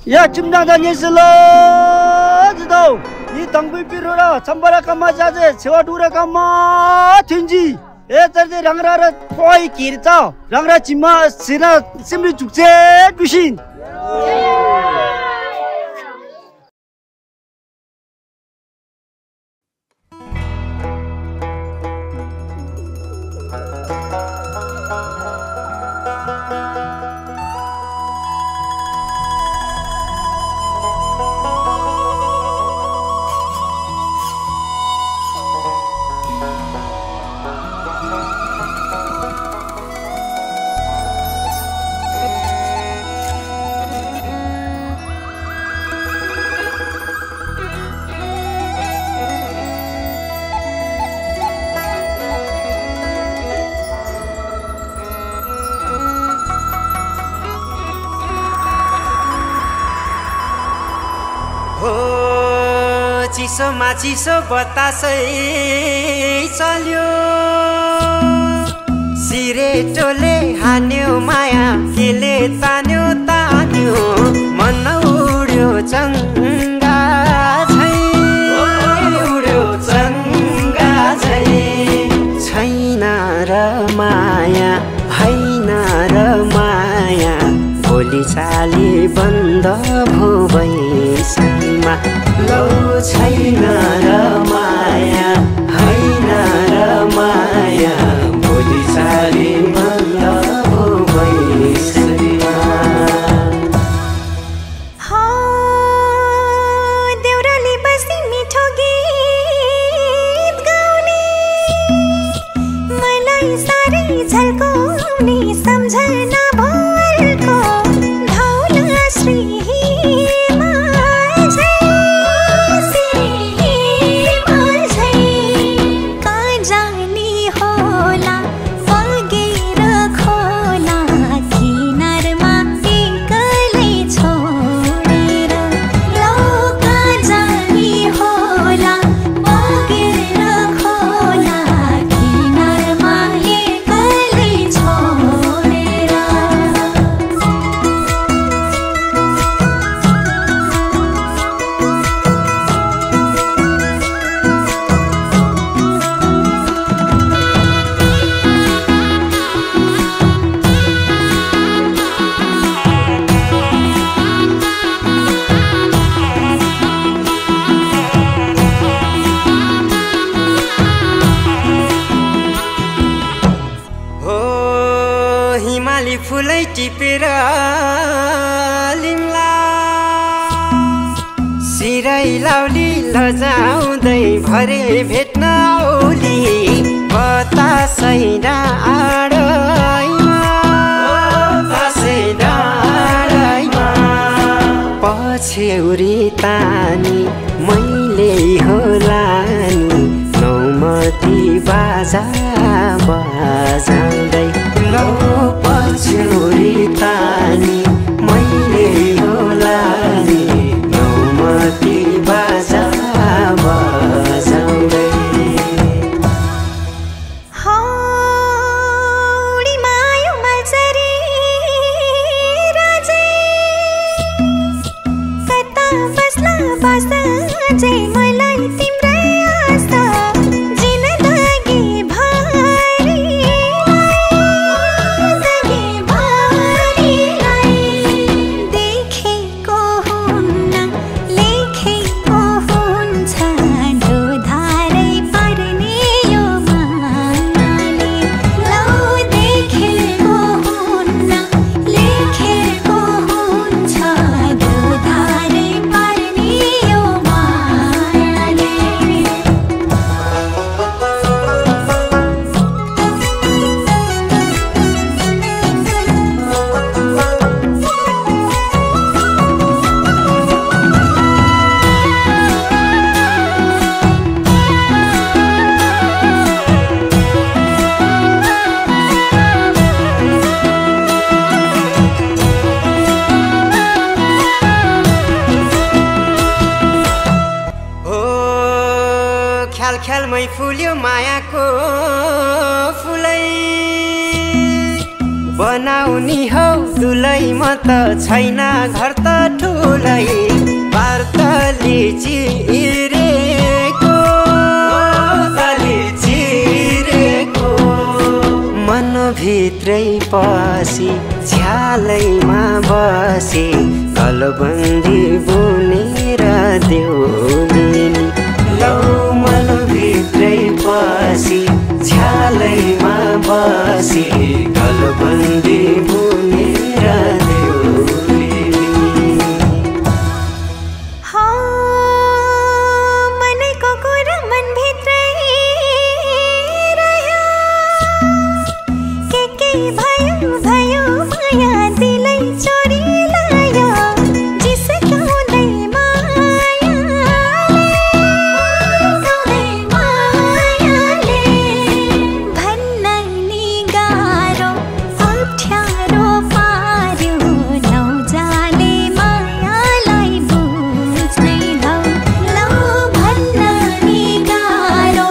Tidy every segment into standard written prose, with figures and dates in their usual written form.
呀，今朝的你是了，知道？你当兵比如了，参巴拉干嘛下子，车多了干嘛停机？哎，这这两个人快点走，两个人起码现在心里足接不行。चिसोमा चिसो बतासै चल्यो सिरेटोले हान्यो माया केले तान्यो तान्यो मन उड्यो चङ्गा झै उड्यो चङ्गा झै छैन र माया हैन र माया बोली चाली बन्द भो बैसैमा लौ छैन र माया हैन र माया बोली चाली बन्द भो बैसैमा देउराली बसी मिठो गीत गाउने मलाई साह्रै झल्काउने सम्झना भरको धौला श्री फुलै टिपेर लिम्ला सिरै लाउली लजाउँदै भरे भेट्न औली बतासै डाँडैमा पछ्यौरी तानी मैले होला नि नौमती बाजा बजाउँदै लौ पछ्यौरी तानी मैले होला नि नौमती बाजा बजाउँदै हौडी मायो मल्चरी राजे कता बस्ला बस्दा जे मलाई तिम्रै आशा जिन्दगी भारीलाई देखेको हुन्न लेखेको हुन्छ ढोधारै पर्ने यो मायाले लौ देखेको हुन्न लेखेको हुन्छ ढोधारै पर्ने यो मायाले ख्याल ख्यालमै फुल्यो मायाको फुलै बनाउनी हौ दुलै म त छैन घर त ठुलै पार्तली चिरेको मनभित्रै पसी झ्यालैमा बसी गलबन्दी बुनेर देउनी लौ मनभित्रै पसी झ्यालैमा बसी गलबन्दी बुनेर देउनी मनको कुरा मनभित्रै रह्यो के भयो भयो माया दिलै चोरी लायो जिस्काउँदै मायाले भन्न नि गाह्रो अप्ठ्यारो पार्यो नौजाने मायालाई बुझ्नै लौ भन्न नि गाह्रो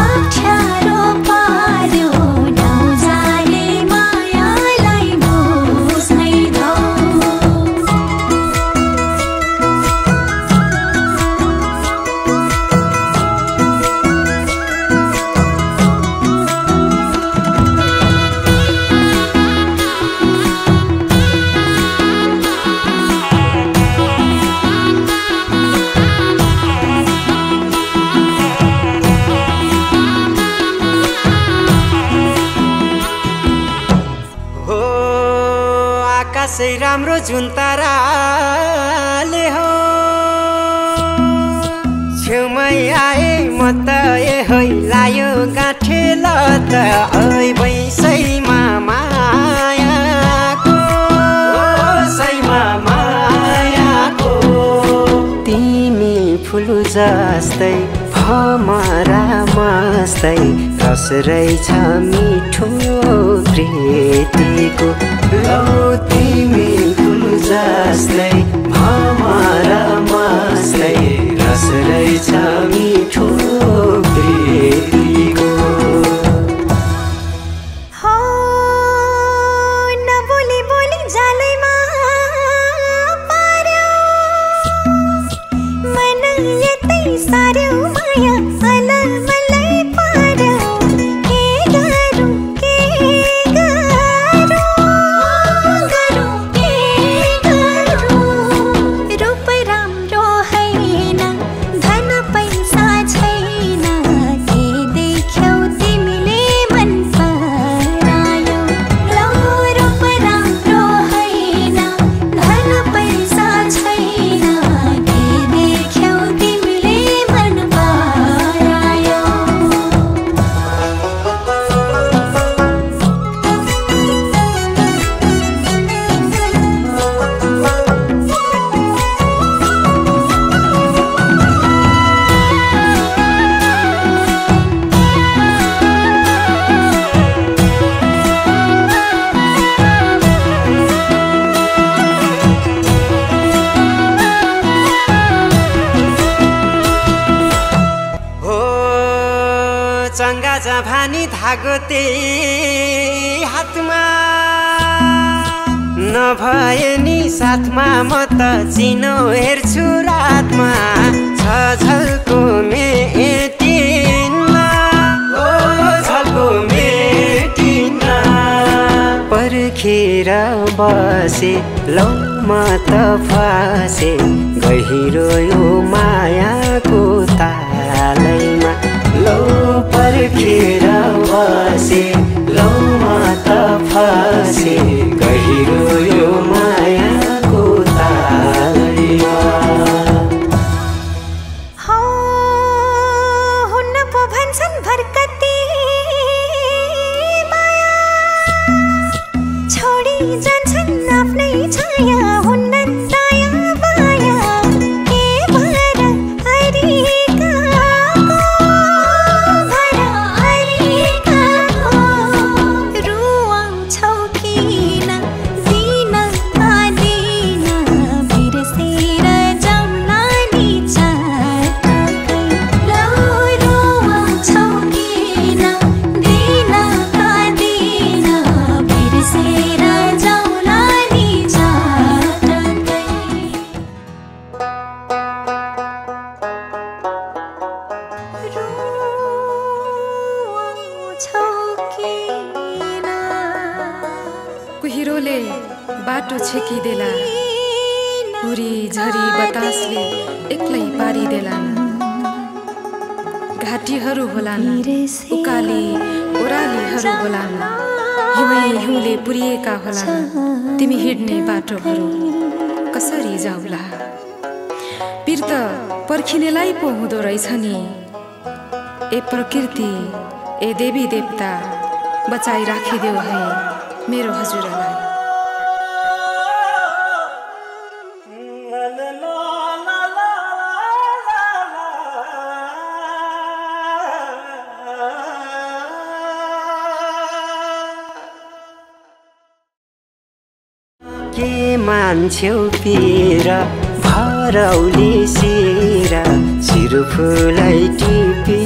अप्ठ्यारो पार्यो नौजाने मायालाई बुझ्नै हो आकाशै राम्रो जुन ताराले हो छेउमै आए म त है लायो गाँठे ल त ऐ बैसैमा मायाको तिमी फुल जस्तै भमरा मस्तै रस रहेछ मिठो प्रीतिको लौ तिमी फुल जस्तै भमरा मस्तै रस रहेछ मिठो प्रीतिको नबोली बोली जालैमा पार्यो मन यतै सार्यो माया अलमलै पार्यो के गरौँ रूप राम्रो हैन धन पैसा छैन के देख्यौ तिमीले मन परायो लौ रूप राम्रो हैन धन पैसा छैन के देख्यौ तिमीले मन परायो हो चङ्गा जभानी धागो त्यही हातमा नभए नि साथमा म त चिनो हेर्छु रातमा छ झल्को मेटिना ओ झल्को मेटिना पर्खेर बसे लौ म त फसे गहिरो यो मायाको तालैमा लौ पर्खेर बसे लौ म त फसे गहिरो यो मायाको तालैमा हुन्न पो भन्छन् भरकती माया छोडी जान्छन् आफ्नै छाया हुन्न दया माया के भर हरिकाको पहिरोले बाटो छेकिदेला, हुरी झरी बतासले एक्लै पारिदेलान्। घाटीहरू होलान्, उकाली ओह्रालीहरू होलान्, हिउँ हिउँले पुरिएका होलान् तिमी हिँड्ने बाटोहरू कसरी जाउला। पिर त पर्खिनेलाई पो हुँदो रहेछ नि। ए प्रकृति, ए देवी देवता, बचाइ राखिदेऊ है मेरो हजुरलाई। के मान्छेउ पिर भरौली सिर, सिर फुलै टिपी